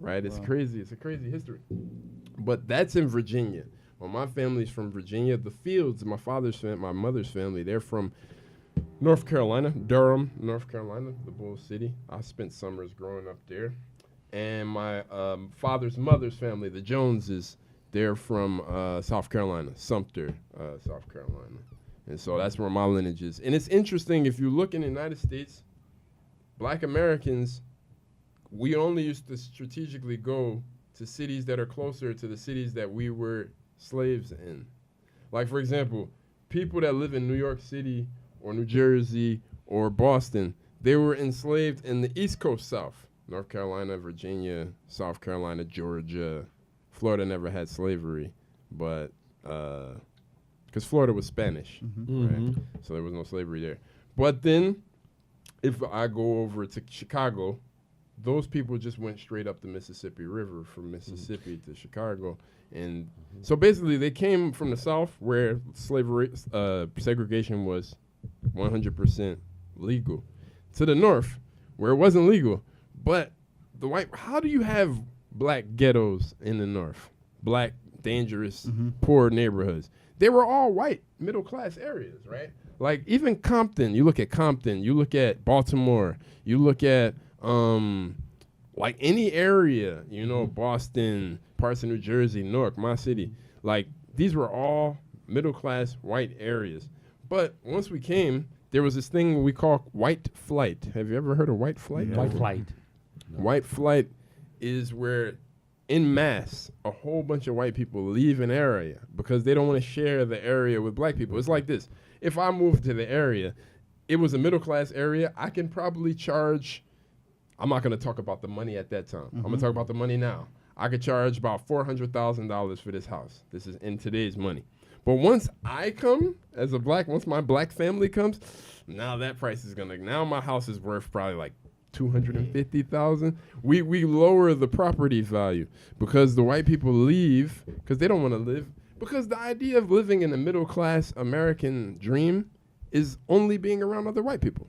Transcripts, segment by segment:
right? It's crazy. It's a crazy history. But that's in Virginia. Well, my family's from Virginia. The Fields, my mother's family, they're from North Carolina, Durham, North Carolina, the Bull City. I spent summers growing up there. And my father's mother's family, the Joneses, they're from South Carolina, Sumter, South Carolina. And so that's where my lineage is. And it's interesting, if you look in the United States, Black Americans, we only used to strategically go to cities that are closer to the cities that we were slaves in. Like, for example, people that live in New York City or New Jersey or Boston, they were enslaved in the East Coast South. North Carolina, Virginia, South Carolina, Georgia. Florida never had slavery, but because Florida was Spanish, right? So there was no slavery there. But then, if I go over to Chicago, those people just went straight up the Mississippi River from Mississippi to Chicago. And so basically, they came from the South where slavery, segregation was 100% legal, to the North where it wasn't legal. But how do you have black ghettos in the North? Black, dangerous, poor neighborhoods. They were all white, middle-class areas, right? Like, even Compton, you look at Compton, you look at Baltimore, you look at, like, any area, you know, Boston, parts of New Jersey, Newark, my city. Like, these were all middle-class white areas. But once we came, there was this thing we call white flight. Have you ever heard of white flight? White flight. No. White flight is where, en masse, a whole bunch of white people leave an area because they don't want to share the area with black people. It's like this. If I moved to the area, it was a middle-class area, I can probably charge, I'm not going to talk about the money at that time. I'm going to talk about the money now. I could charge about $400,000 for this house. This is in today's money. But once I come as a once my black family comes, now that price is now my house is worth probably like $250,000. We lower the property value because the white people leave because they don't want to live. Because the idea of living in a middle-class American dream is only being around other white people,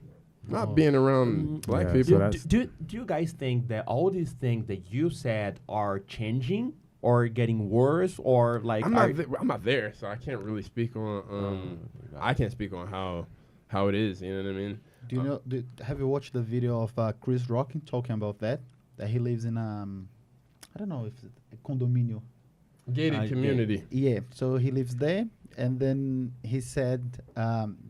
not being around black people. So do you guys think that all these things that you said are changing or getting worse, or like I'm not there, so I can't really speak on. I can't speak on how it is. You know what I mean? Do you know? Have you watched the video of Chris Rock talking about that? That he lives in I don't know if it's a condominium. Gated community. Yeah, so he lives there, and then he said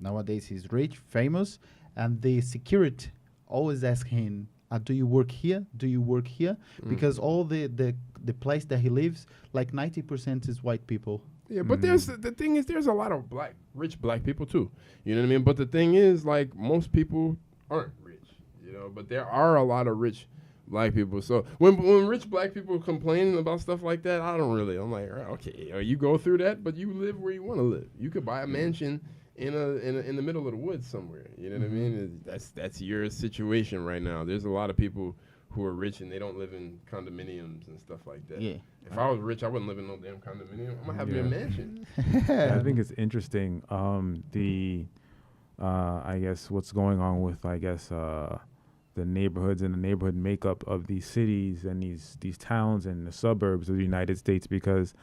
nowadays he's rich, famous, and the security always ask him, do you work here? Do you work here? Because all the place that he lives, like 90% is white people. Yeah, but there's the thing is there's a lot of rich black people too. You know what I mean? But the thing is, like, most people aren't rich, you know, but there are a lot of rich black people. So when rich black people complain about stuff like that, I'm like, okay, you go through that, but you live where you want to live. You could buy a mansion in the middle of the woods somewhere. You know what I mean? That's your situation right now. There's a lot of people who are rich and they don't live in condominiums and stuff like that. Yeah. If I was rich, I wouldn't live in no damn condominium. I'm gonna have me a mansion. I think it's interesting. I guess what's going on with the neighborhoods and the neighborhood makeup of these cities and these towns and the suburbs of the United States, because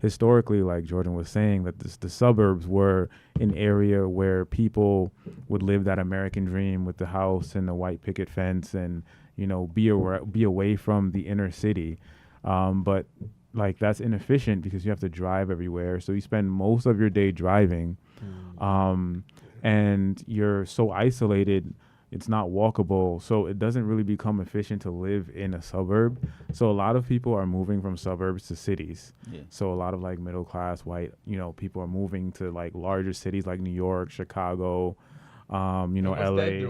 historically, like Jordan was saying, that the suburbs were an area where people would live that American dream with the house and the white picket fence and, you know, be away from the inner city. But like that's inefficient because you have to drive everywhere. So you spend most of your day driving, and you're so isolated. It's not walkable, so it doesn't really become efficient to live in a suburb. So a lot of people are moving from suburbs to cities. Yeah. So a lot of like middle class white, you know, people are moving to like larger cities like New York, Chicago, you know, LA.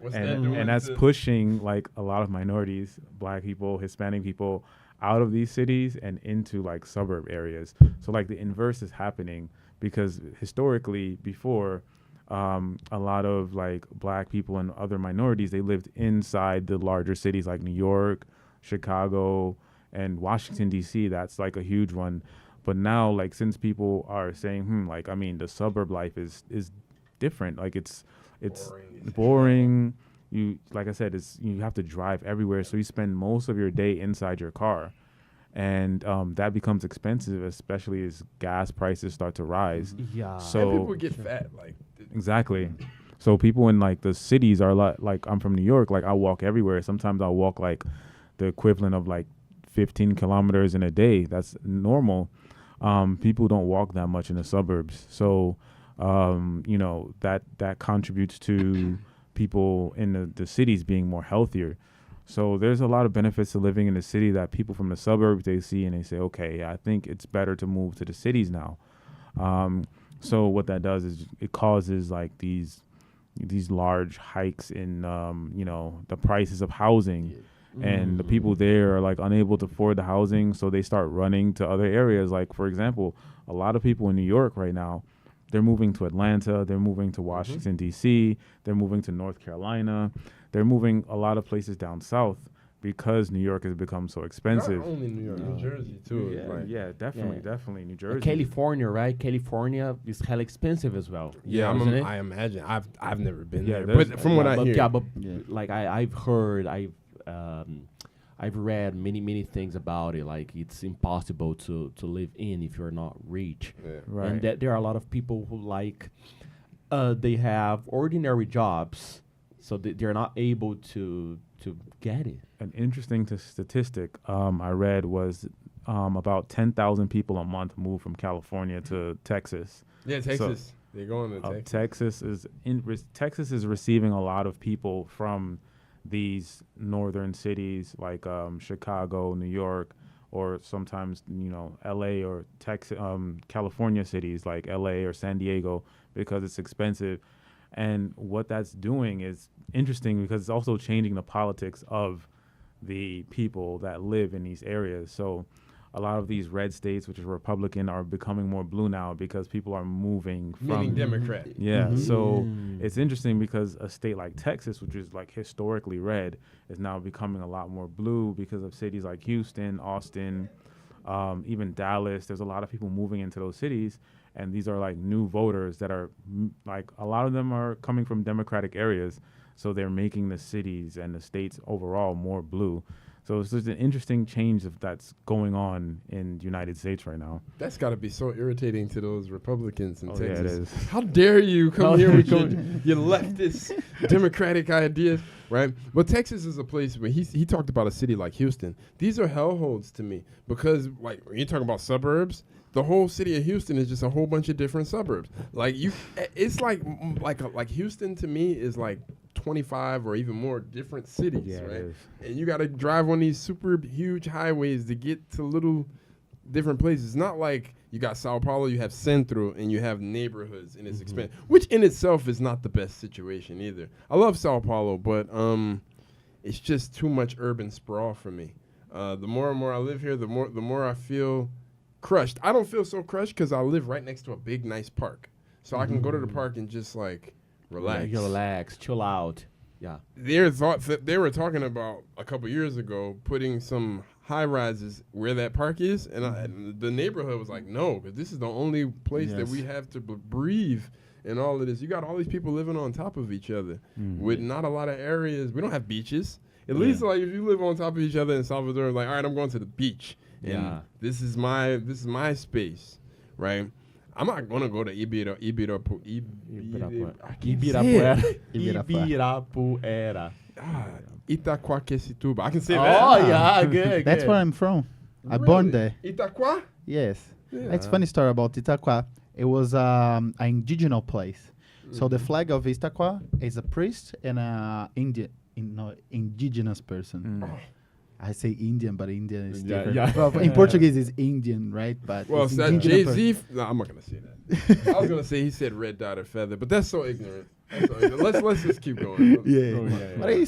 What's that doing? And that's pushing like a lot of minorities, black people, Hispanic people, out of these cities and into like suburb areas. So like the inverse is happening because historically before, a lot of like black people and other minorities, they lived inside the larger cities like New York, Chicago, and Washington, D.C. That's like a huge one. But now, like, since people are saying, the suburb life is different. Like it's boring. you, like I said, you have to drive everywhere, so you spend most of your day inside your car, and that becomes expensive, especially as gas prices start to rise. Yeah. So And people get fat. Like, exactly. So people in like the cities are like I'm from New York. Like I walk everywhere. Sometimes I'll walk like the equivalent of like 15 kilometers in a day. That's normal. People don't walk that much in the suburbs. So that contributes to people in the cities being more healthier. So there's a lot of benefits to living in the city that people from the suburbs, they see and they say, okay, I think it's better to move to the cities now. So what that does is it causes like these large hikes in the prices of housing, and the people there are like unable to afford the housing, so they start running to other areas. Like for example, a lot of people in New York right now, they're moving to Atlanta, they're moving to Washington D.C., they're moving to North Carolina, they're moving a lot of places down south because New York has become so expensive. not only New York, New Jersey too. Yeah, Like, yeah, definitely New Jersey. California, right? California is hell expensive as well. yeah, Isn't it? I imagine. I've never been Yeah, there, there's- but from what I hear, Yeah, but Yeah. like I've heard, I've read many things about it. Like it's impossible to live in if you're not rich, yeah. Right. and that there are a lot of people who like they have ordinary jobs, so they're not able to get it. An interesting statistic I read was about 10,000 people a month move from California to Texas. Yeah, Texas. They're going to Texas. Texas is receiving a lot of people from these northern cities like Chicago, New York, or sometimes LA or Texas, California cities like LA or San Diego, because it's expensive. And what that's doing is interesting because it's also changing the politics of the people that live in these areas. So a lot of these red states, which are Republican, are becoming more blue now because people are moving Meaning from Democrat. Yeah, so it's interesting because a state like Texas, which is like historically red, is now becoming a lot more blue because of cities like Houston, Austin, even Dallas. There's a lot of people moving into those cities, and these are like new voters that are like a lot of them are coming from Democratic areas, so they're making the cities and the states overall more blue. So it's just an interesting change that's going on in the United States right now. That's got to be so irritating to those Republicans in Oh, Texas. yeah, it is. How dare you come here with your leftist Democratic ideas, right? But Texas is a place where he talked about a city like Houston. These are hellholes to me because, like, when you talk about suburbs, the whole city of Houston is just a whole bunch of different suburbs. Like it's like Houston to me is like 25 or even more different cities, Yeah, it right? is. And you got to drive on these super huge highways to get to little different places. Not like you got Sao Paulo, you have Centro, and you have neighborhoods, and it's expensive, which in itself is not the best situation either. I love Sao Paulo, but it's just too much urban sprawl for me. The more and more I live here, the more I feel crushed. I don't feel so crushed because I live right next to a big, nice park, so I can go to the park and just like relax. Yeah, you relax, chill out. Yeah. They were talking about a couple years ago putting some high rises where that park is, and the neighborhood was like, no, because this is the only place that we have to breathe and all of this. You got all these people living on top of each other with not a lot of areas. We don't have beaches. At least like if you live on top of each other in Salvador, like, all right, I'm going to the beach. And Yeah. this is my space, right? I'm not gonna go to Ibirapuera. Ibirapuera. Itaquaquecetuba. I can say that. Oh yeah, good. That's good. where I'm from. I born there. Itaqua? Yes. Yeah. It's funny story about Itaqua. It was an indigenous place. So the flag of Itaqua is a priest and a indigenous person. I say Indian, but Indian is Yeah, different. yeah. Well, in Portuguese, it's Indian, right? But Well, it's that indigenous Jay-Z. No, I'm not gonna say that. I was gonna say he said red dot or feather, but that's so ignorant. Let's just keep going. Yeah. Oh, yeah, But